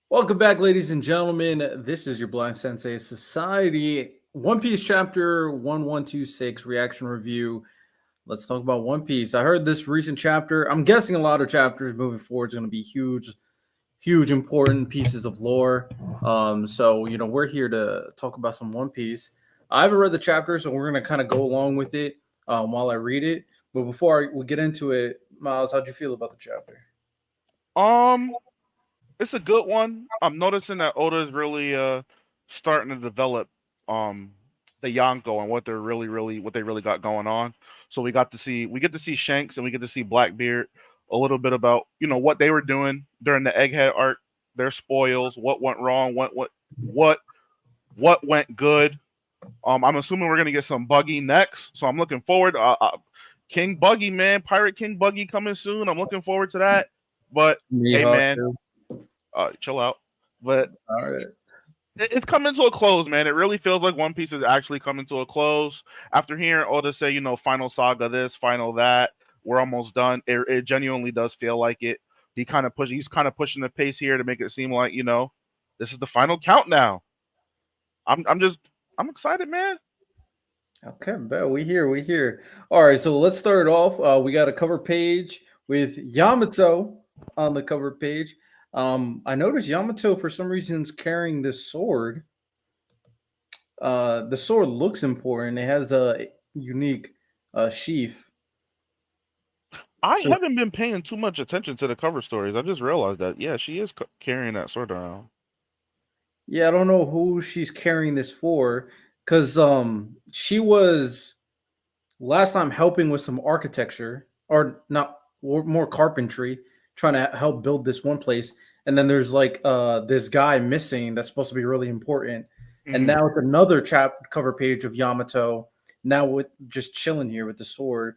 Welcome back, ladies and gentlemen. This is your Blind Sensei Society One Piece chapter 1126 reaction review. Let's talk about One Piece. I heard this recent chapter. I'm guessing a lot of chapters moving forward is going to be huge, important pieces of lore. So we're here to talk about some One Piece. I haven't read the chapter, so we're going to kind of go along with it while I read it. But before we get into it, Miles, how'd you feel about the chapter? Um, it's a good one. I'm noticing that Oda is really starting to develop um the Yonko and what they really got going on. So we get to see Shanks and we get to see Blackbeard a little bit about what they were doing during the Egghead arc, their spoils, what went wrong, what what went good. I'm assuming we're gonna get some Buggy next, so I'm looking forward. King Buggy, man, Pirate King Buggy coming soon. I'm looking forward to that. But hey, Mihawk, man, too. chill out. But All right. it's coming to a close, man. It really feels like One Piece is actually coming to a close. After hearing Oda say, final saga this, final that, we're almost done. It genuinely does feel like it. He's kind of pushing the pace here to make it seem like this is the final count now. I'm excited, man. Okay, bet we here. All right, so let's start it off. We got a cover page with Yamato on the cover page. I noticed Yamato for some reason is carrying this sword. The sword looks important. It has a unique sheath. I So haven't been paying too much attention to the cover stories. I just realized that yeah, she is carrying that sword around. yeah, I don't know who she's carrying this for, because she was last time helping with some architecture or not or more carpentry, trying to help build this one place. And then there's like this guy missing that's supposed to be really important. And Hmm. now it's another chap cover page of Yamato, now with just chilling here with the sword.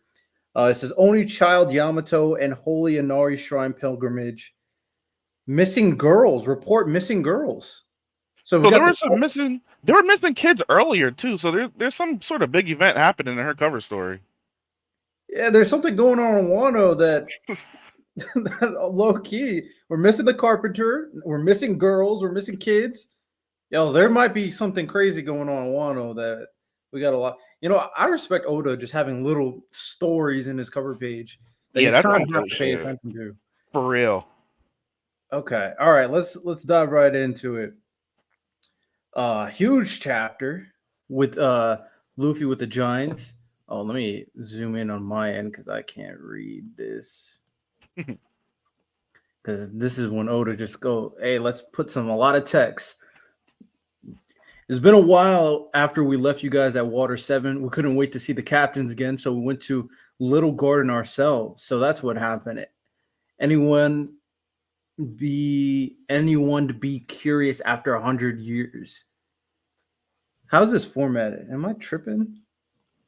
It says only child Yamato and holy Inari shrine pilgrimage. Missing girls, report missing girls. So we So got the there were missing kids earlier too. So there's some sort of big event happening in her cover story. yeah, there's something going on in Wano that low key. We're missing the carpenter. We're missing girls. We're missing kids. Yo, there might be something crazy going on in Wano that we got a lot. I respect Oda just having little stories in his cover page that Yeah, you that's kind some of have good to pay shit. attention to. For real. Okay, all right. Let's dive right into it. Huge chapter with Luffy with the giants. Oh, let me zoom in on my end because I can't read this. Because this is when Oda just go, hey, let's put a lot of text. It's been a while after we left you guys at Water 7. We couldn't wait to see the captains again, so we went to Little Garden ourselves. So that's what happened. Anyone anyone to be curious after 100 years? How's this formatted? Am I tripping?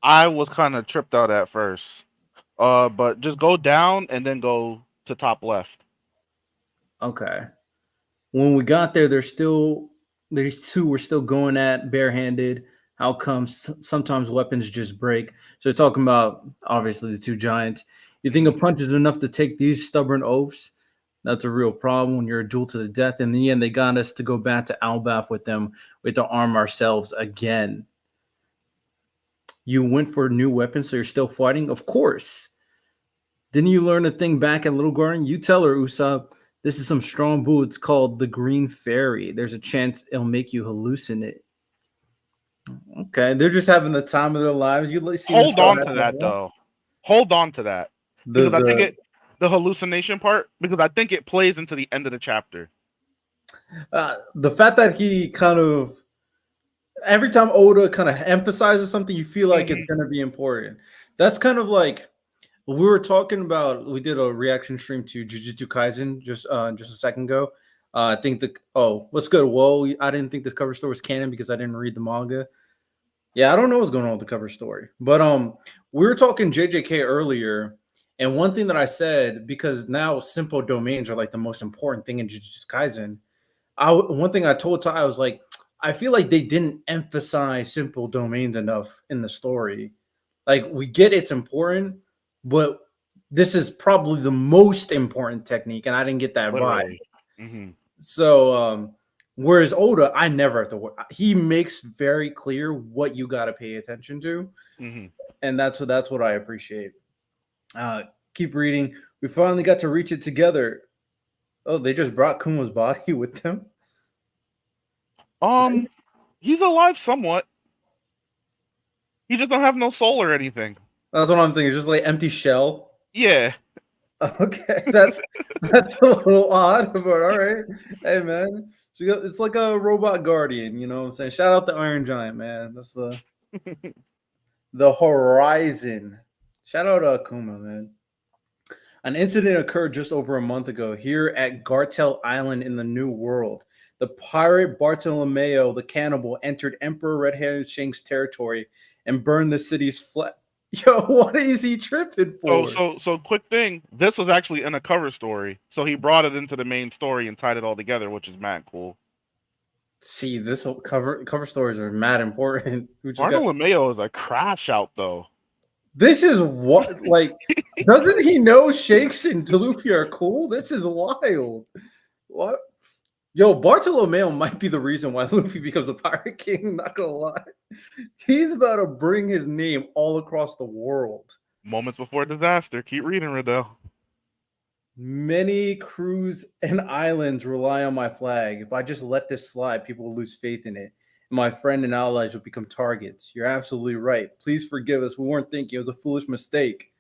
I was kind of tripped out at first. But just go down and then go to top left. Okay. When we got there, these two were still going at barehanded. How come sometimes weapons just break? So they're talking about obviously the two giants. You think a Mhm. punch is enough to take these stubborn oafs? That's a real problem when you're a duel to the death. In the end, they got us to go back to Albaf with them. We have to arm ourselves again. You went for new weapons, so you're still fighting? Of course. Didn't you learn a thing back at Little Garden? You tell her, Usopp. This is some strong boots called the Green Fairy. There's a chance it'll make you hallucinate. Okay, they're just having the time of their lives. You see them Hold start on to acting like that that. though. Hold on to that The because I think the the hallucination part because I think it plays into the end of the chapter. the fact that he kind of every time Oda kind of emphasizes something, you feel like it's Hmm. gonna be important. That's kind of like we were talking about. We did a reaction stream to Jujutsu Kaisen just a second ago. I think the what's good? Whoa, I didn't think this cover story was canon because I didn't read the manga. Yeah, I don't know what's going on with the cover story, but we were talking JJK earlier, and one thing that I said because now simple domains are like the most important thing in Jujutsu Kaisen. One thing I told Ty I was like, I feel like they didn't emphasize simple domains enough in the story. Like we get it's important, but this is probably the most important technique, and I didn't get that vibe. Literally. Hmm. So whereas Oda, I never have to work. He makes very clear what you got to pay attention to, Hmm. and that's what I appreciate. Uh, keep reading. We finally got to reach it together. Oh, they just brought Kuma's body with them. Um, he's alive somewhat. He just don't have no soul or anything. That's what I'm thinking. Just like empty shell. Yeah. Okay, that's a little odd, but all right. Hey man, it's like a robot guardian. You know what I'm saying? Shout out the Iron Giant, man. That's the horizon. Shout out to Akuma, man. An incident occurred just over a month ago here at Gartel Island in the New World. The pirate Bartolomeo the Cannibal entered Emperor Red-Handed Shanks' territory and burned the city's flat. Yo, what is he tripping So for? so so quick thing. This was actually in a cover story, so he brought it into the main story and tied it all together, which is mad cool. See, this whole cover stories are mad important. We just got Bartolomeo is a crash out though. this is what like doesn't he know Shakes and Luffy are cool? This is wild. What? Yo, Bartolomeo might be the reason why Luffy becomes a pirate king. Not gonna lie, he's about to bring his name all across the world. Moments before disaster. Keep reading, Riddell. Many crews and islands rely on my flag. If I just let this slide, people will lose faith in it. And my friend and allies will become targets. You're absolutely right. Please forgive us. We weren't thinking. It was a foolish mistake.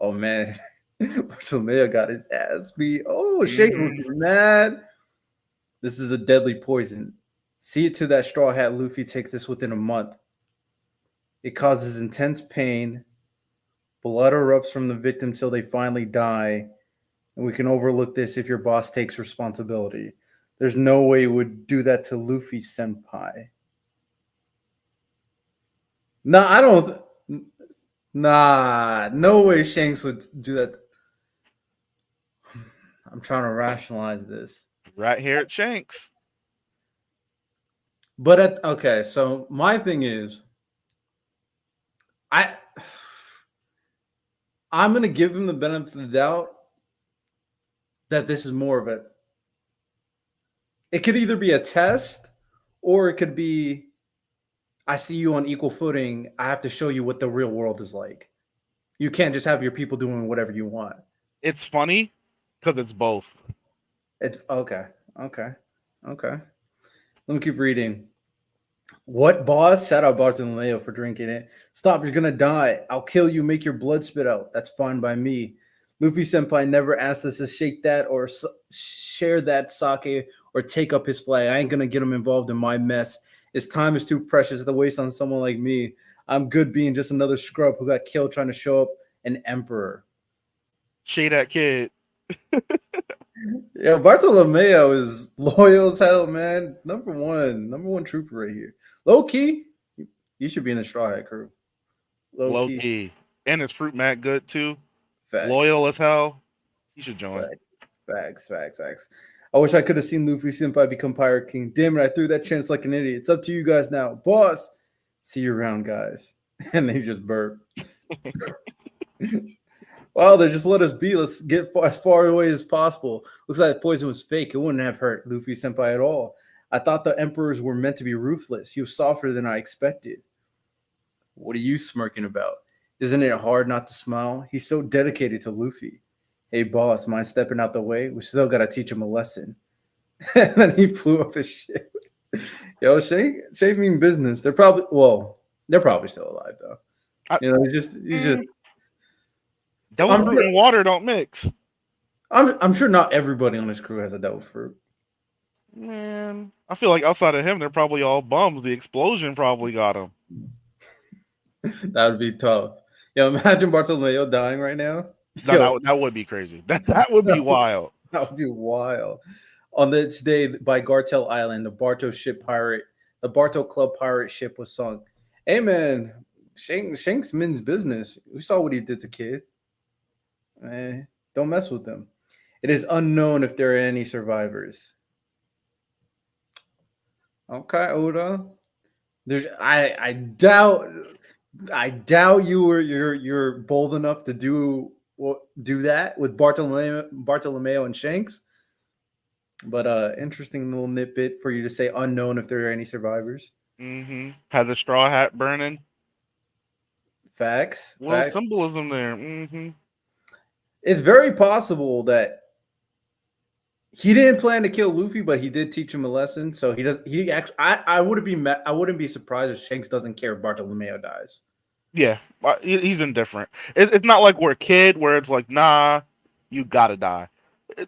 Oh man, Bartolomeo got his ass beat. Oh, Shake was Hmm. mad. This is a deadly poison. See it to that straw hat. Luffy takes this within a month. It causes intense pain. Blood erupts from the victim till they finally die. And we can overlook this if your boss takes responsibility. There's no way he would do that to Luffy senpai. Nah, I don't. Nah, no way Shanks would do that. I'm trying to rationalize this. Right here at Shanks. But okay, so my thing is, I I'm gonna give him the benefit of the doubt that this is more of it. It could either be a test, or it could be I see you on equal footing. I have to show you what the real world is like. You can't just have your people doing whatever you want. It's funny because it's both. It's okay, okay, okay. Let me keep reading. What boss? Shout out Bartolomeo for drinking it. Stop, you're gonna die. I'll kill you, make your blood spit out. That's fine by me. Luffy Senpai never asked us to shake that or share that sake or take up his flag. I ain't gonna get him involved in my mess. His time is too precious to waste on someone like me. I'm good being just another scrub who got killed trying to show up an emperor. Shade that kid. Yeah, Bartolomeo is loyal as hell, man. Number one trooper right here. Low key, you should be in the Straw Hat crew. Low Low key, key. And his fruit mat good too. facts, Loyal as hell. You should join. facts, facts. I wish I could have seen Luffy Senpai become Pirate King. Damn it, I threw that chance like an idiot. It's up to you guys now, boss. See you around, guys. And they just burp. Well, they just let us be. Let's get as far away as possible. Looks like the poison was fake. It wouldn't have hurt Luffy Senpai at all. I thought the emperors were meant to be ruthless. He was softer than I expected. What are you smirking about? Isn't it hard not to smile? He's so dedicated to Luffy. Hey, boss, mind stepping out the way? We still got to teach him a lesson. And then he flew up his ship. Yo, Shank mean business. They're probably still alive though. I, You know, he's just. mm, devil I'm fruit sure, and water don't mix. I'm sure not everybody on his crew has a devil fruit. Man, I feel like outside of him, they're probably all bums. The explosion probably got him. That would be tough. Yo, imagine Bartolomeo dying right now. That, Yo, that, that would be crazy. That would be wild. that would be wild. On this day by Gartel Island, the Barto Club pirate ship was sunk. Hey man, Shanks means business. We saw what he did to Kid. Don't mess with them. It is unknown if there are any survivors. Okay, Oda. There's I doubt you're bold enough to do that with Bartolomeo and Shanks. But interesting little nitbit for you to say unknown if there are any survivors. Had the straw hat burning. Facts, Little facts. symbolism there. It's very possible that he didn't plan to kill Luffy, but he did teach him a lesson. So he does. He actually, I wouldn't be surprised if Shanks doesn't care if Bartolomeo dies. Yeah, he's indifferent. It's not like we're a kid where it's like, nah, you gotta die.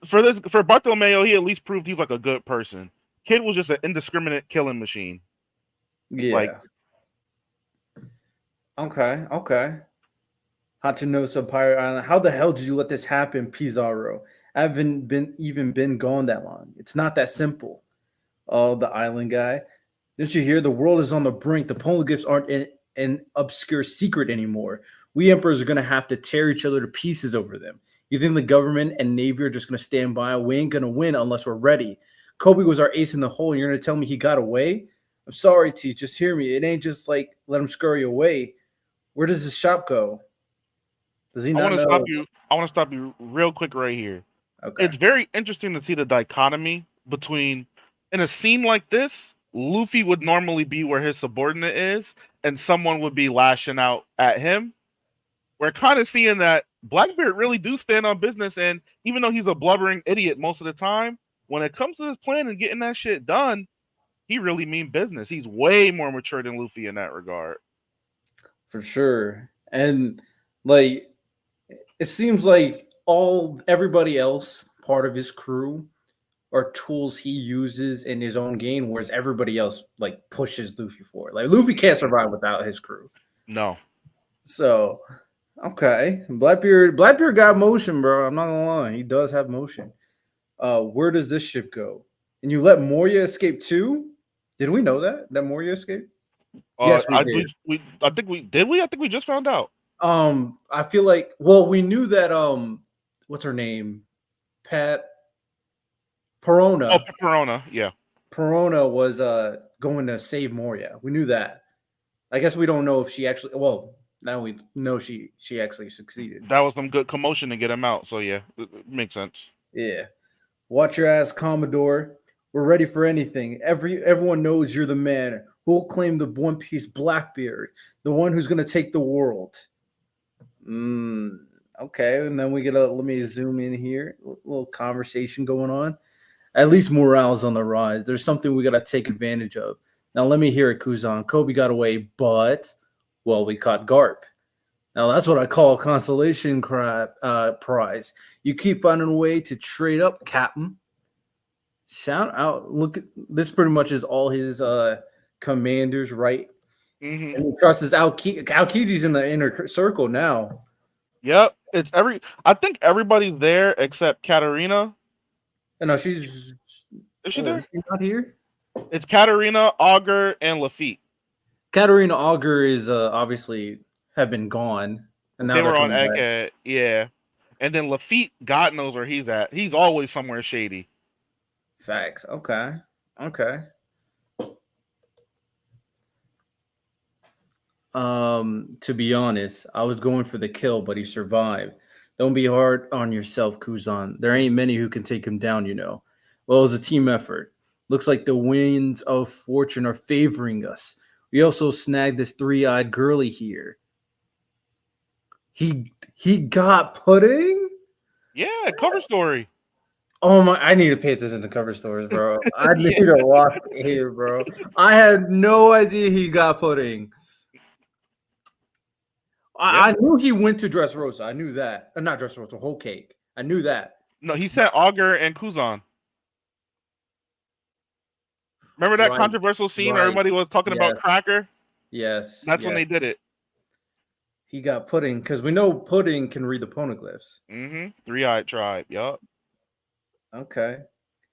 For Bartolomeo, he at least proved he's like a good person. Kid was just an indiscriminate killing machine. Like, Yeah. Okay. Okay. Hachinosa Pirate Island. How the hell did you let this happen, Pizarro? I haven't been gone that long. It's not that simple. Oh, the island guy. Didn't you hear? The world is on the brink. The poneglyphs aren't an obscure secret anymore. We emperors are going to have to tear each other to pieces over them. You think the government and navy are just going to stand by? We ain't going to win unless we're ready. Kobe was our ace in the hole. You're going to tell me he got away? I'm sorry, T. Just hear me. It ain't just like let him scurry away. Where does this shop go? Does he I not want to stop know? you. I want to stop you real quick right here. Okay, It's very interesting to see the dichotomy between in a scene like this, Luffy would normally be where his subordinate is, and someone would be lashing out at him. We're kind of seeing that Blackbeard really do stand on business, and even though he's a blubbering idiot most of the time, when it comes to his plan and getting that shit done, he really mean business. He's way more mature than Luffy in that regard. for sure. And like it seems like all everybody else part of his crew are tools he uses in his own game, whereas everybody else like pushes Luffy forward. Like Luffy can't survive without his crew. No, So okay, Blackbeard got motion, bro. I'm not gonna lie, he does have motion. Where does this ship go? And you let Moria escape too? Did we know that Moria escaped? Yes, we I did. I think we did. I think we just found out. I feel like well, we knew that what's her name? Pat Oh, Perona. Pepperona, yeah. Perona was going to save Moria. We knew that. I guess we don't know if she actually well, now we know she actually succeeded. That was some good commotion to get him out. So yeah, it makes sense. Yeah. Watch your ass, Commodore. We're ready for anything. Everyone knows you're the man who'll claim the One Piece Blackbeard, the one who's gonna take the world. Mm, okay, and then we get a let me zoom in here. Little conversation going on. At least morale's on the rise. There's something we gotta take advantage of. Now let me hear it, Kuzan. Kobe got away, but well, we caught Garp. Now that's what I call a consolation prize. You keep finding a way to trade up, Captain. Shout out! Look, this pretty much is all his commanders, right? Hmm. And he trusts his Aokiji's in the inner circle now. Yep, it's every. I think everybody's there except Katarina. And no, she's Is she oh, there? is she not here? It's Katarina, Augur, and Lafitte. Katarina Augur is obviously have been gone, and now They they're were on coming back. Egghead, yeah. And then Lafitte, God knows where he's at. He's always somewhere shady. Facts. Okay. Okay. To be honest, I was going for the kill, but he survived. Don't be hard on yourself, Kuzan. There ain't many who can take him down, you know. Well, it was a team effort. Looks like the winds of fortune are favoring us. We also snagged this three-eyed girly here. He got pudding? Yeah, cover story. Oh my! I need to pay attention to cover stories, bro. I need Yeah. to watch it here, bro. I had no idea he got pudding. Yeah. I knew he went to Dressrosa. I knew that. Not Dressrosa, Whole Cake. I knew that. No, he sent Augur and Kuzan. Remember that Right, controversial scene where right. everybody was talking about Yes, Cracker? yes, That's when yes. they did it. He got pudding because we know pudding can read the poneglyphs. Three-eyed tribe. Yup. Okay,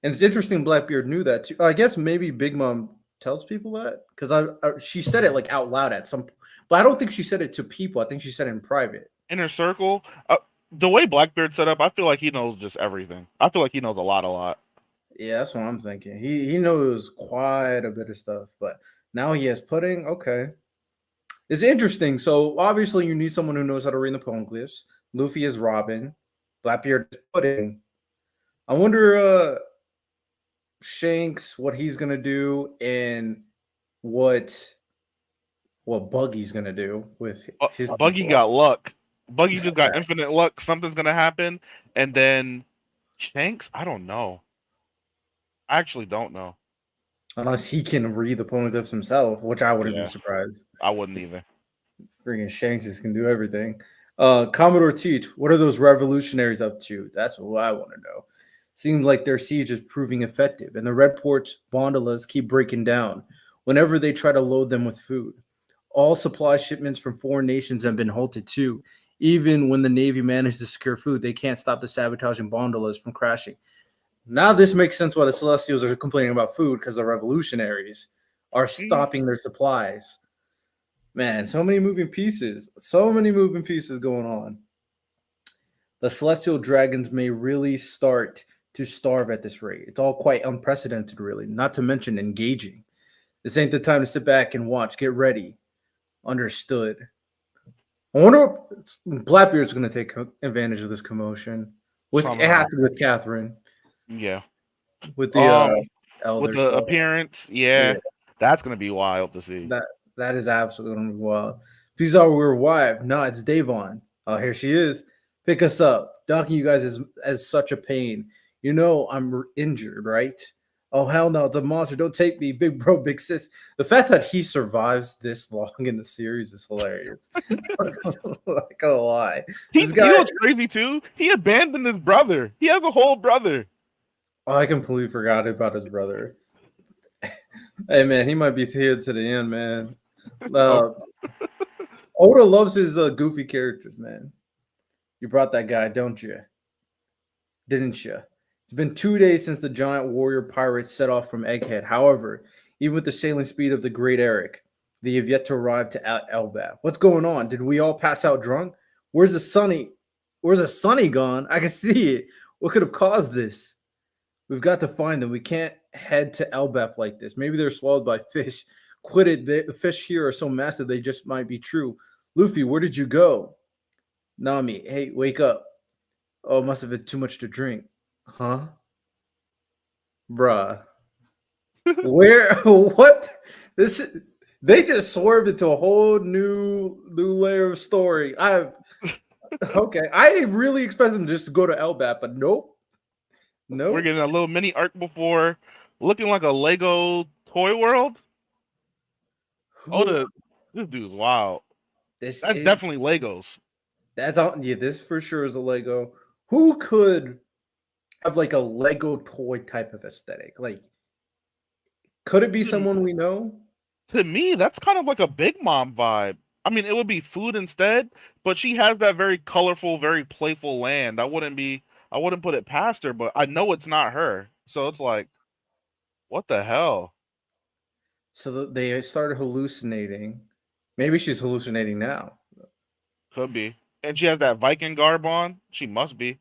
and it's interesting. Blackbeard knew that too. I guess maybe Big Mom tells people that because she said it like out loud at some, but I don't think she said it to people. I think she said it in private. Inner circle. The way Blackbeard set up, I feel like he knows just everything. I feel like he knows a lot, a lot. Yeah, that's what I'm thinking. He knows quite a bit of stuff, but now he has pudding. Okay, it's interesting. So obviously, you need someone who knows how to read the poneglyphs. Luffy is Robin. Blackbeard is pudding. I wonder. Shanks, what he's gonna do, and what what Buggy's gonna do with his Buggy people. got luck. Buggy just got infinite luck. Something's gonna happen, and then Shanks. I don't know. I actually don't know. Unless he can read the poneglyphs himself, which I wouldn't be Yeah, surprised. I wouldn't either. Freaking Shanks can do everything. Commodore Teach, what are those revolutionaries up to? That's what I want to know. Seems like their siege is proving effective, and the Red Port gondolas keep breaking down whenever they try to load them with food. All supply shipments from foreign nations have been halted too. Even when the Navy managed to secure food, they can't stop the sabotaging gondolas from crashing. Now this makes sense why the Celestials are complaining about food because the revolutionaries are Mhm. stopping their supplies. Man, so many moving pieces. So many moving pieces going on. The celestial dragons may really start to starve at this rate. It's all quite unprecedented, really, not to mention engaging. This ain't the time to sit back and watch. Get ready. Understood. I wonder if Blackbeard's going to take advantage of this commotion. With it has Somehow. to be with Catherine, Yeah. with the Um, with elder the stuff. appearance, Yeah. yeah, that's gonna be wild to see. That that is absolutely wild. Please are we wife. No, it's Davon. Oh, here she is. Pick us up. Docking you guys is as such a pain. You know I'm injured, right? Oh hell no, the monster. Don't take me, big bro, big sis. The fact that he survives this long in the series is hilarious. Not gonna lie. This You guy, know what's crazy too? He abandoned his brother. He has a whole brother. oh, I completely forgot about his brother. Hey man, he might be here to the end, man. Oh, Uh, Oda loves his goofy characters, man. You brought that guy, don't you? Didn't you? It's been 2 days since the giant warrior pirates set off from Egghead. However, even with the sailing speed of the Great Eric, they have yet to arrive to Elbaf. What's going on? Did we all pass out drunk? Where's the sunny? Where's the sunny gone? I can see it. What could have caused this? We've got to find them. We can't head to Elbaf like this. Maybe they're swallowed by fish. Quit it. The fish here are so massive they just might be true. Luffy, where did you go? Nami, hey, wake up. Oh, must have been too much to drink. Huh? Bruh. Where what? This they just swerved into a whole new layer of story. I've okay. I really expect them just to go to Elbap, but nope. we're Nope. getting a little mini arc before, looking like a Lego toy world. Oh, Who this dude's wild. this That's is definitely Legos. that's all yeah, this for sure is a Lego. Who could have like a Lego toy type of aesthetic? Like, could it be To, someone we know? to me, that's kind of like a Big Mom vibe. I mean, it would be food instead, but she has that very colorful, very playful land. I wouldn't put it past her, but I know it's not her. So it's like, what the hell? So they started hallucinating. Maybe she's hallucinating now. Could be. And she has that Viking garb on. She must be.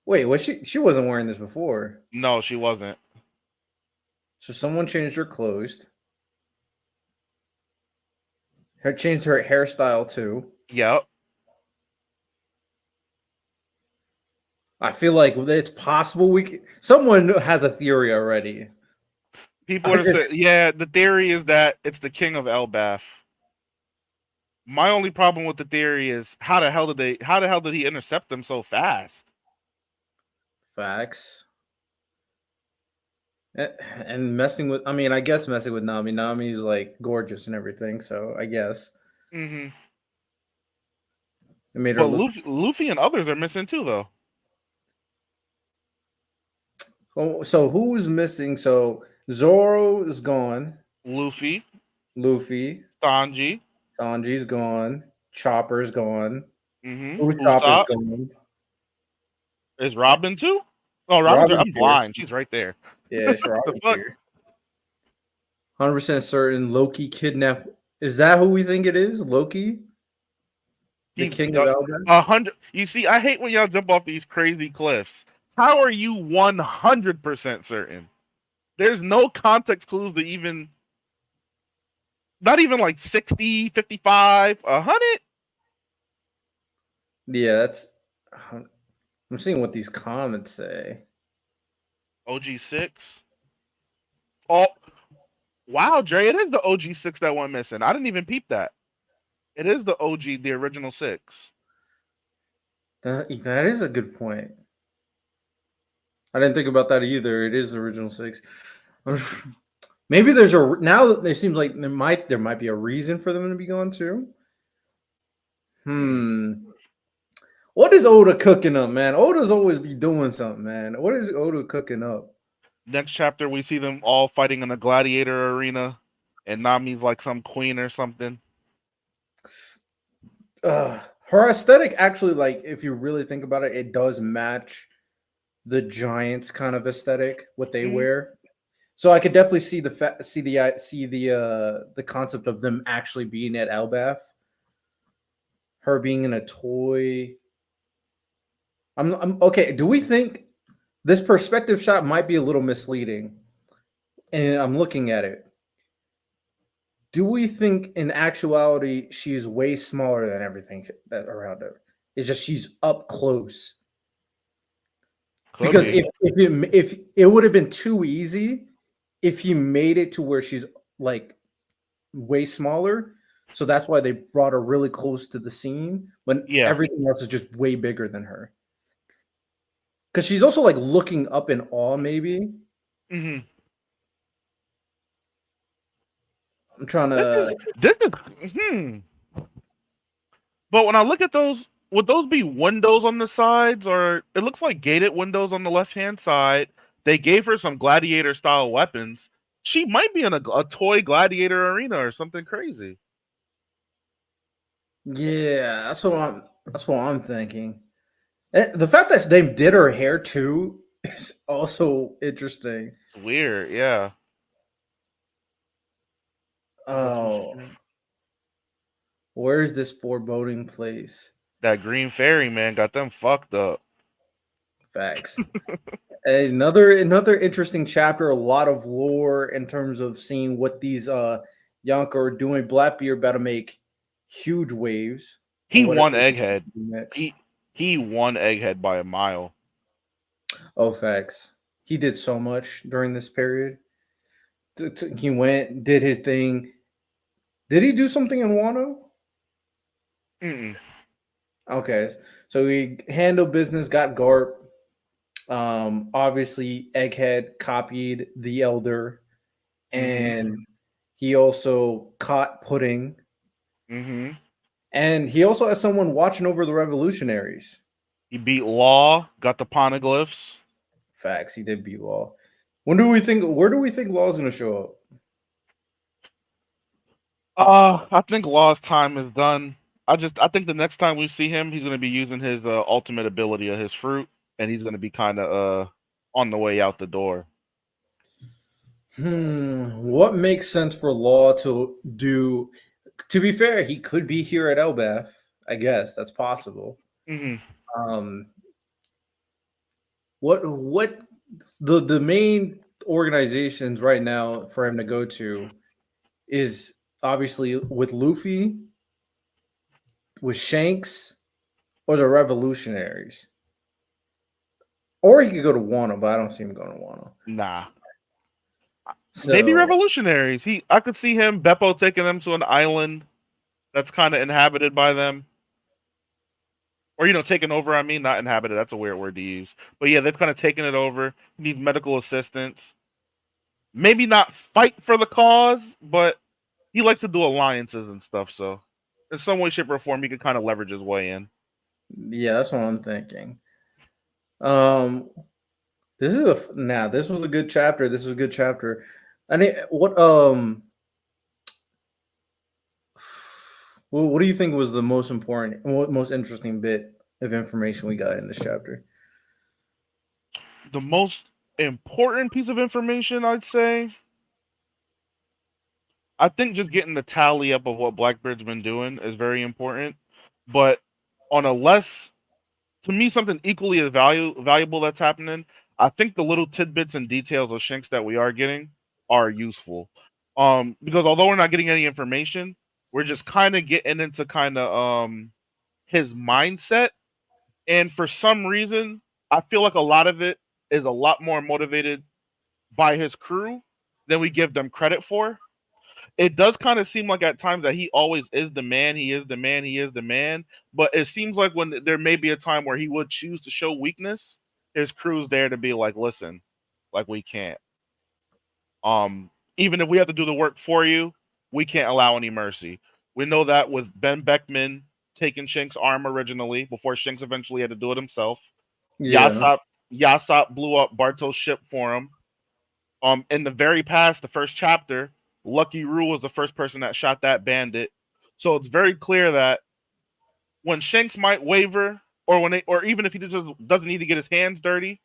Wait, was she wasn't wearing this before. No, she wasn't. So someone changed her clothes. Her changed her hairstyle too. Yep. I feel like it's possible someone has a theory already. People I are just saying, yeah, the theory is that it's the king of Elbaf. My only problem with the theory is how the hell did he intercept them so fast? facts. And messing with I mean, I guess messing with Nami. Nami's like gorgeous and everything, so I guess Hmm. it made her But look. Luffy and others are missing too, though. Oh, so who's missing? So Zoro is gone. Luffy, Luffy, Sanji, Sanji's gone. Chopper's gone. Who's Chopper's Usopp. gone? Is Robin too? Oh, Robin's. Robin's I'm here. blind. She's right there. Yeah, it's The Robin's fuck? here. 100% certain Loki kidnapped. Is that who we think it is? Loki, the He king of Elbaf? 100. You see, I hate when y'all jump off these crazy cliffs. How are you 100% certain? There's no context clues to even, not even like 60, 55, 100. Yeah, that's. I'm seeing what these comments say. OG6. Oh, wow, Dre, it is the OG six that went missing. I didn't even peep that. It is the OG, the original six. That is a good point. I didn't think about that either. It is the original six. Maybe there's a now that it seems like there might be a reason for them to be gone too. Hmm. Hmm. What is Oda cooking up, man? Oda's always be doing something, man. What is Oda cooking up? Next chapter, we see them all fighting in a gladiator arena, and Nami's like some queen or something. Her aesthetic actually, like, if you really think about it, it does match the Giants kind of aesthetic, what they Hmm. wear. So I could definitely see the concept of them actually being at Elbath, her being in a toy. I'm okay. Do we think this perspective shot might be a little misleading? And I'm looking at it. Do we think in actuality she's way smaller than everything that around her? It's just she's up close. Could Because be. if it would have been too easy if he made it to where she's like way smaller. So that's why they brought her really close to the scene when Yeah. everything else is just way bigger than her. Because she's also like looking up in awe, maybe. Hmm. I'm trying This to. is this is. But when I look at those, would those be windows on the sides, or it looks like gated windows on the left hand side? They gave her some gladiator style weapons. She might be in a toy gladiator arena or something crazy. Yeah, that's what I'm thinking. The fact that they did her hair too is also interesting. It's weird, yeah. Is that too Oh, straight? where is this foreboding place? That green fairy man got them fucked up. Facts. Another interesting chapter. A lot of lore in terms of seeing what these Yonka are doing. Blackbeard about to make huge waves He on won whatever Egghead. next. He won Egghead by a mile. Oh, facts. He did so much during this period. He went, did his thing. Did he do something in Wano? Mm-mm. Okay, so he handled business, got Garp. Obviously, Egghead copied the Elder, Mm-hmm. and he also caught Pudding, Mm-hmm. and he also has someone watching over the revolutionaries. He beat Law, got the poneglyphs. Facts, he did beat Law. When do we think? Where do we think Law's going to show up? I think Law's time is done. I think the next time we see him, he's gonna be using his ultimate ability of his fruit, and he's gonna be kind of on the way out the door. What makes sense for Law to do? To be fair, he could be here at Elbath. I guess that's possible. Hmm. Um, what the main organizations right now for him to go to is obviously with Luffy, with Shanks, or the Revolutionaries. Or he could go to Wano, but I don't see him going to Wano. Nah, maybe So revolutionaries. I could see him Beppo taking them to an island that's kind of inhabited by them, or taken over. I mean, not inhabited. That's a weird word to use, but yeah, they've kind of taken it over. Need medical assistance. Maybe not fight for the cause, but he likes to do alliances and stuff. So, in some way, shape, or form, he could kind of leverage his way in. yeah, that's what I'm thinking. Um, this was a good chapter. This was a good chapter. I mean, what do you think was the most important, most interesting bit of information we got in this chapter? The most important piece of information, I'd say, I think just getting the tally up of what Blackbeard's been doing is very important. But on a less, to me, something equally as valuable that's happening, I think the little tidbits and details of Shanks that we are getting are useful. Because although we're not getting any information, we're just kind of getting into kind of his mindset. And for some reason, I feel like a lot of it is a lot more motivated by his crew than we give them credit for. It does kind of seem like at times that he always is the man, he is the man, he is the man. But it seems like when there may be a time where he would choose to show weakness, his crew's there to be like, listen, like we can't. Even if we have to do the work for you, we can't allow any mercy. We know that with Ben Beckman taking Shanks' arm originally before Shanks eventually had to do it himself. Yeah. Yasop Yasop blew up Bartol's ship for him. In the very past, the first chapter, Lucky Roo was the first person that shot that bandit. So it's very clear that when Shanks might waver, or or even if he just doesn't need to get his hands dirty,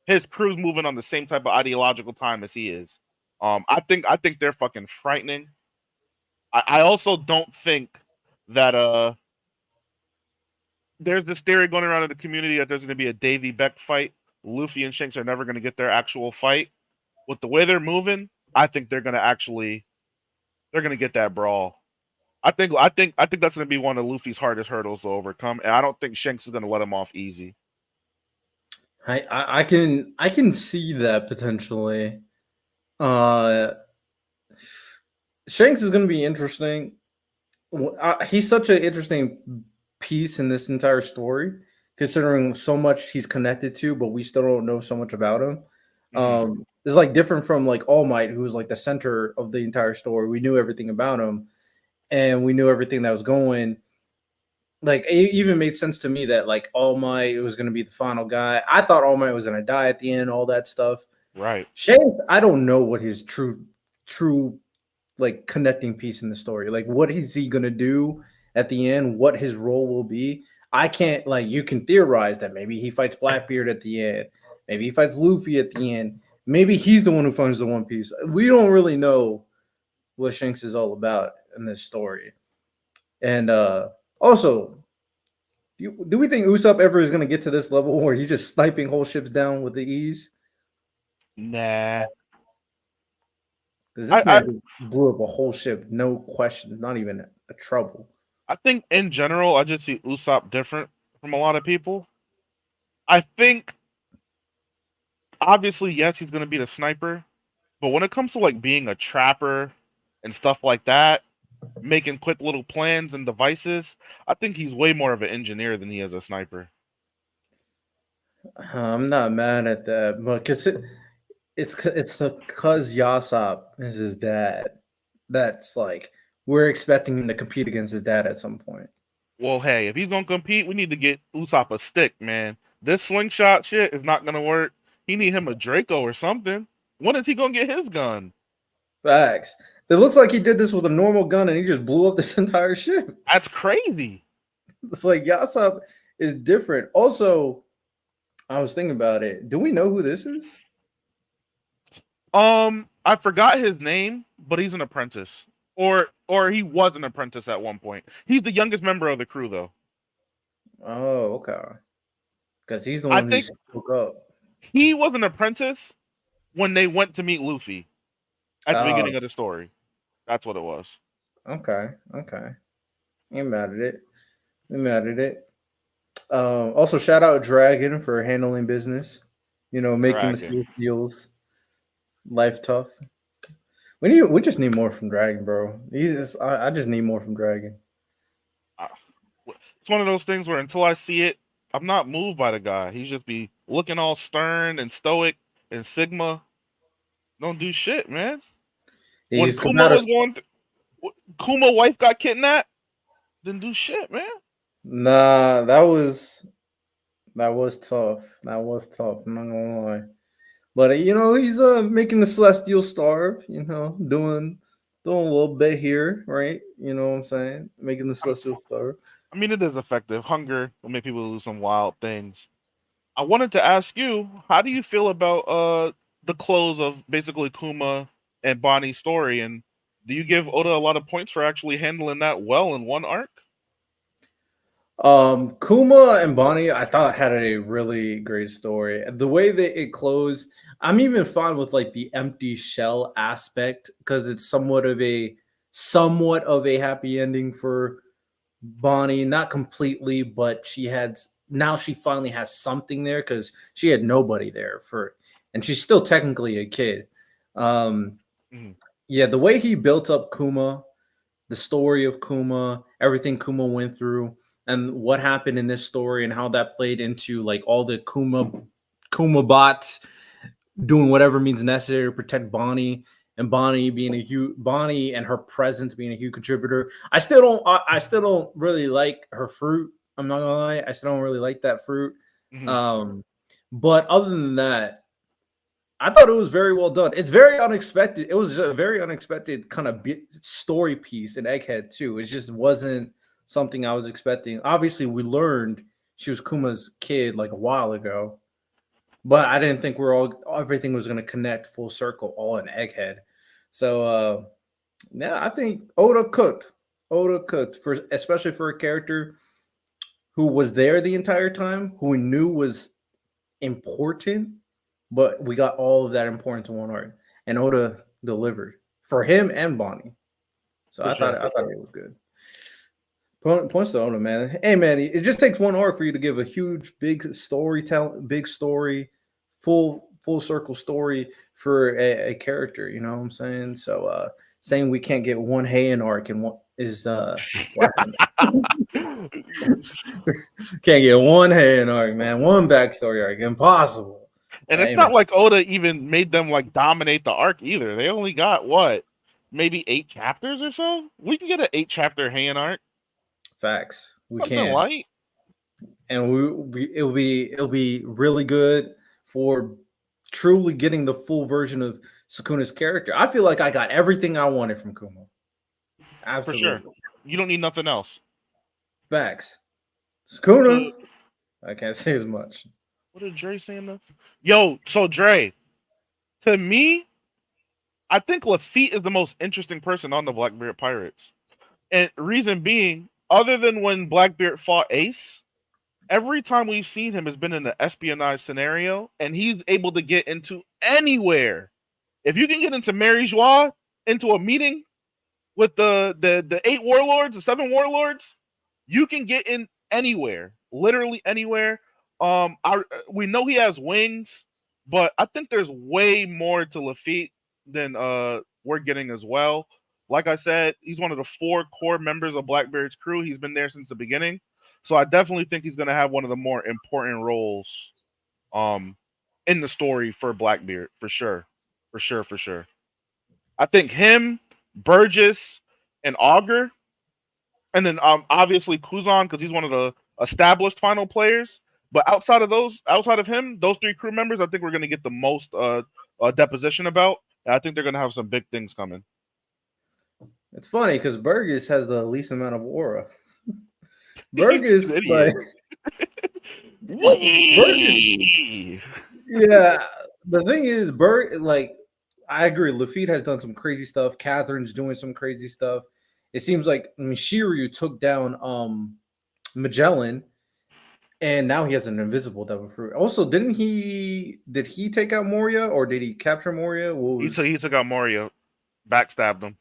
his crew's moving on the same type of ideological time as he is. I think they're fucking frightening. I also don't think that there's this theory going around in the community that there's going to be a Davy Beck fight. Luffy and Shanks are never going to get their actual fight. With the way they're moving, I think they're going to get that brawl. I think that's going to be one of Luffy's hardest hurdles to overcome, and I don't think Shanks is going to let him off easy. I can see that potentially. Uh, Shanks is going to be interesting. He's such an interesting piece in this entire story, considering so much he's connected to, but we still don't know so much about him. It's like different from like All Might, who was like the center of the entire story. We knew everything about him, and we knew everything that was going. Like it even made sense to me that like All Might was going to be the final guy. I thought All Might was going to die at the end, all that stuff. Right. Shanks, I don't know what his true like connecting piece in the story. Like what is he gonna do at the end? What his role will be? I can't like you can theorize that maybe he fights Blackbeard at the end, maybe he fights Luffy at the end, maybe he's the one who finds the One Piece. We don't really know what Shanks is all about in this story. And also, do we think Usopp ever is gonna get to this level where he's just sniping whole ships down with the ease? Nah. Because I, this I man blew up a whole ship, no question, not even a trouble. I think in general I just see Usopp different from a lot of people. I think obviously yes he's gonna be the sniper, but when it comes to like being a trapper and stuff like that, making quick little plans and devices, I think he's way more of an engineer than he is a sniper. I'm not mad at that, but it's the cuz Yasop is his dad. That's like we're expecting him to compete against his dad at some point. Well, hey, if he's gonna compete, we need to get Usopp a stick, man. This slingshot shit is not gonna work. He need him a Draco or something. When is he gonna get his gun? Facts. It looks like he did this with a normal gun and he just blew up this entire ship. That's crazy. It's like Yasop is different. Also, I was thinking about it. Do we know who this is? I forgot his name, but he's an apprentice, or he was an apprentice at one point. He's the youngest member of the crew, though. Oh, okay. Because he's the I one who think spoke up. he was an apprentice when they went to meet Luffy at the Oh, beginning of the story. That's what it was. okay. Okay. Ain't mad at it. Ain't mad at it. Also, shout out Dragon for handling business. You know, making the Dragon. steel deals. Life tough. We just need more from Dragon, bro. I just need more from Dragon. Uh, It's one of those things where until I see it, I'm not moved by the guy. He's just be looking all stern and stoic and Sigma. Don't do shit, man. When He's come Kuma out of was going, Kuma wife got kidnapped. Didn't do shit, man. nah. That was tough. That was tough. I'm not gonna lie. But you know, he's making the Celestial starve. You know, doing a little bit here, right? You know what I'm saying? Making the I'm, Celestial starve. I mean, it is effective. Hunger will make people do some wild things. I wanted to ask you, how do you feel about the close of basically Kuma and Bonnie's story, and do you give Oda a lot of points for actually handling that well in one arc? Kuma and Bonnie, I thought had a really great story. The way that it closed, I'm even fine with like the empty shell aspect because it's somewhat of a happy ending for Bonnie. Not completely, but now she finally has something there because she had nobody there for, and she's still technically a kid. Um, Mhm. Yeah, the way he built up Kuma, the story of Kuma, everything Kuma went through, and what happened in this story, and how that played into like all the Kuma bots doing whatever means necessary to protect Bonnie, and Bonnie being a huge Bonnie and her presence being a huge contributor. I still don't really like her fruit. I'm not gonna lie, I still don't really like that fruit. Mhm. Um, but other than that, I thought it was very well done. It's very unexpected. It was a very unexpected kind of story piece in Egghead too. It just wasn't something I was expecting. Obviously, we learned she was Kuma's kid like a while ago, but I didn't think we're all everything was going to connect full circle all in Egghead. So yeah, I think Oda cooked. Oda cooked for especially for a character who was there the entire time, who we knew was important, but we got all of that importance in one arc, and Oda delivered for him and Bonnie. So For sure. I thought it was good. Points to Oda, man. Hey, man, it just takes one arc for you to give a huge, big story, full circle story for a character. You know what I'm saying? So saying we can't get one Heian arc and what is blasphemous. Can't get one Heian arc, man. One backstory arc, impossible. And it's Hey, man. not like Oda even made them like dominate the arc either. They only got what, maybe 8 chapters or so. We can get an 8 chapter hand arc, Facts. We something can, light. and it'll be really good for truly getting the full version of Sukuna's character. I feel like I got everything I wanted from Kuma. For sure. Absolutely, You don't need nothing else. facts. So Sukuna, I can't say as much. what did Dre say enough? Yo, so Dre, to me, I think Lafitte is the most interesting person on the Blackbeard Pirates. And reason being, other than when Blackbeard fought Ace, every time we've seen him has been in an espionage scenario, and he's able to get into anywhere. If you can get into Mary Joie, into a meeting with the 8 warlords, the 7 warlords, you can get in anywhere, literally anywhere. We know he has wings, but I think there's way more to Lafitte than we're getting as well. Like I said, he's one of the 4 core members of Blackbeard's crew. He's been there since the beginning, so I definitely think he's going to have one of the more important roles um in the story for Blackbeard, for sure, for sure, for sure. I think him, Burgess, and Augur, and then obviously Kuzan because he's one of the established final players. But outside of him, those 3 crew members, I think we're gonna get the most deposition about. And I think they're gonna have some big things coming. It's funny because Burgess has the least amount of aura. He's Burgess, an idiot. like Burgess, yeah. The thing is, like I agree. Lafitte has done some crazy stuff. Catherine's doing some crazy stuff. It seems like Shiryu took down Magellan, and now he has an invisible devil fruit. Also, did he take out Moria or did he capture Moria? What He took was he took out Mario, backstabbed him.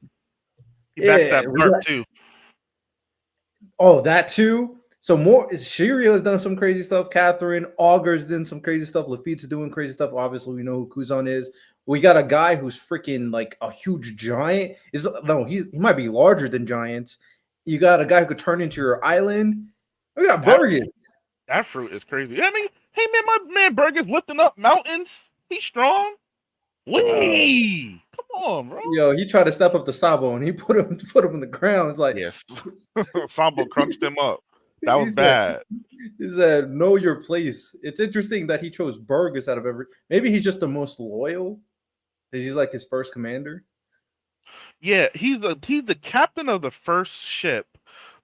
He yeah, backstabbed we Garp got too. oh that too. So more Shiryu has done some crazy stuff. Catherine Augur's done some crazy stuff. Lafitte's doing crazy stuff. Obviously, we know who Kuzan is. We got a guy who's freaking like a huge giant. Is no, he might be larger than giants. You got a guy who could turn into your island. We got That Burgess. that fruit is crazy. I mean, hey man, my man Burger's lifting up mountains. He's strong. Uh, Wee! Come on, bro. Yo, he tried to step up to Sabo and he put him in the ground. It's like Yes. Sambo crunched him up. That he was said, bad. he said, know your place. It's interesting that he chose Burgess out of every. Maybe he's just the most loyal. He's like his first commander. Yeah, he's the captain of the first ship,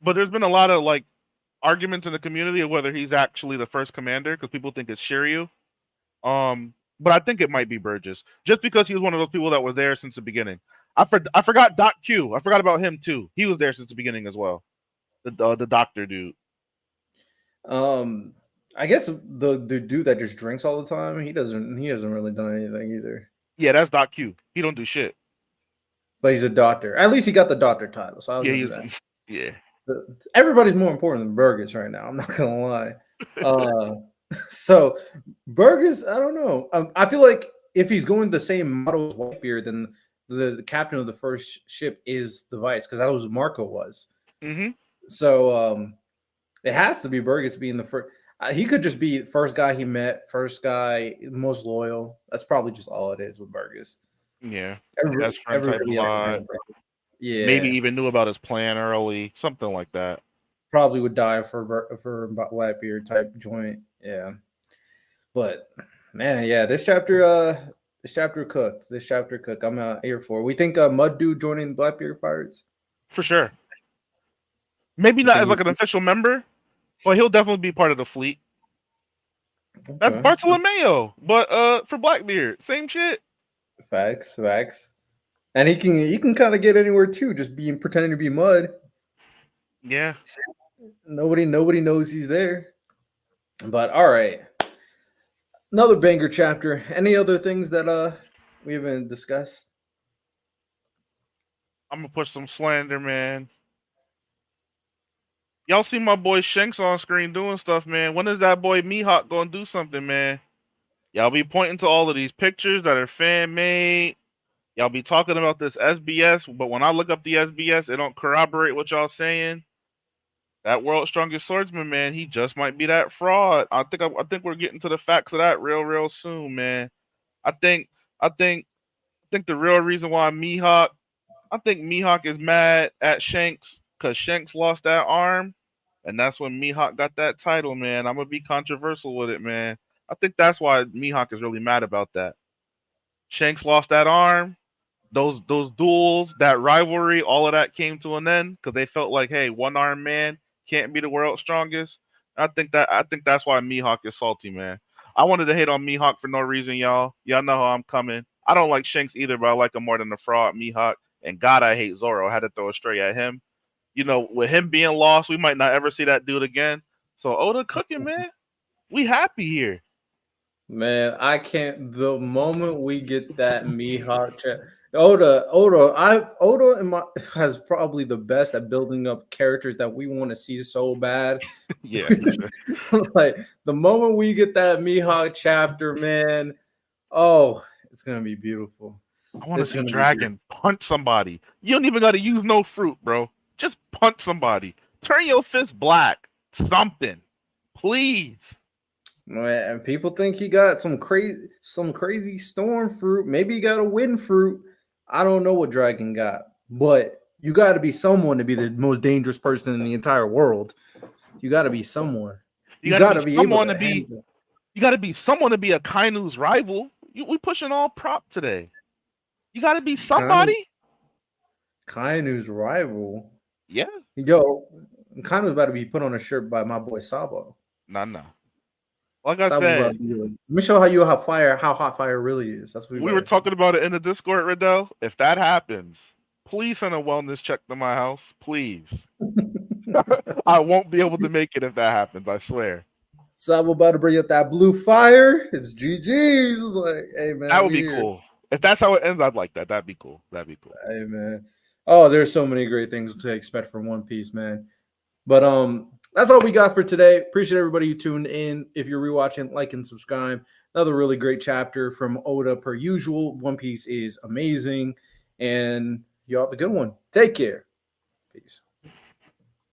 but there's been a lot of like arguments in the community of whether he's actually the first commander because people think it's Shiryu. But I think it might be Burgess, just because he was one of those people that was there since the beginning. I forgot Doc Q. I forgot about him too. He was there since the beginning as well. The doctor dude. Um, I guess the dude that just drinks all the time, he hasn't really done anything either. Yeah, that's Doc Q. He don't do shit. But he's a doctor. At least he got the doctor title, so I'll Yeah, give him he's that. yeah. Everybody's more important than Burgess right now. I'm not gonna lie. Uh, so Burgess, I don't know. I feel like if he's going the same model as Whitebeard, then the captain of the first ship is the vice because that was what Marco was. Mm-hmm. So it has to be Burgess being the first. He could just be first guy he met, first guy most loyal. That's probably just all it is with Burgess. Yeah. Best friend type Everybody else, vibe. Maybe yeah, even knew about his plan early, something like that. probably would die for Whitebeard type joint. Yeah, but man, yeah, this chapter cooked. This chapter cooked. I'm here for. We think Mud Dude joining Blackbeard Pirates. For sure. Maybe You not think as like an official member, but he'll definitely be part of the fleet. That's okay? Bartolomeo, but for Blackbeard, same shit. Facts. And he can kind of get anywhere too, just being pretending to be Mud. Yeah. Nobody knows he's there. But all right, another banger chapter. Any other things that we haven't discussed? I'm gonna push some slander, man. Y'all see my boy Shanks on screen doing stuff, man. When is that boy Mihawk gonna do something, man? Y'all be pointing to all of these pictures that are fan made. Y'all be talking about this SBS, but when I look up the SBS, it don't corroborate what y'all saying. That world's strongest swordsman, man, he just might be that fraud. I think we're getting to the facts of that real soon, man. I think I think I think the real reason why Mihawk is mad at Shanks because Shanks lost that arm, and that's when Mihawk got that title, man. I'm gonna be controversial with it, man. I think that's why Mihawk is really mad about that. Shanks lost that arm, those duels, that rivalry, all of that came to an end because they felt like, hey, one armed man can't be the world's strongest. I think that's why Mihawk is salty, man. I wanted to hate on Mihawk for no reason, y'all. Y'all know how I'm coming. I don't like Shanks either, but I like him more than the fraud Mihawk. And God, I hate Zoro. I had to throw a stray at him. With him being lost, we might not ever see that dude again. So Oda cooking, man. We happy here. Man, I can't. The moment we get that Mihawk chat, Oda, has probably the best at building up characters that we want to see so bad. Yeah, for sure. Like the moment we get that Mihawk chapter, man, oh, it's gonna be beautiful. I want to It's see gonna be beautiful. Dragon punch somebody. You don't even got to use no fruit, bro. Just punch somebody. Turn your fist black. Something, please. Man, and people think he got some crazy storm fruit. Maybe he got a wind fruit. I don't know what Dragon got, but you got to be someone to be the most dangerous person in the entire world. You got to be someone. You You got to got be to be able someone to to be. handle You got to be someone to be a Kainu's rival. We pushing all prop today. You got to be Kainu, somebody. Kainu's rival. Yeah. Yo, Kainu's about to be put on a shirt by my boy Sabo. Nah. Like I Sabo's about said, to be like, let me show how hot fire really is. That's what we we were better do. talking about it in the Discord, Riddell. If that happens, please send a wellness check to my house, please. I won't be able to make it if that happens. I swear. Sabo about to bring up that blue fire. It's GG's. Like, hey That man, would we be here. cool. If that's how it ends, I'd like that. That'd be cool. Hey man. Oh, there's so many great things to expect from One Piece, man. But that's all we got for today. Appreciate everybody who tuned in. If you're rewatching, like and subscribe. Another really great chapter from Oda per usual. One Piece is amazing. And you all have a good one. Take care. Peace.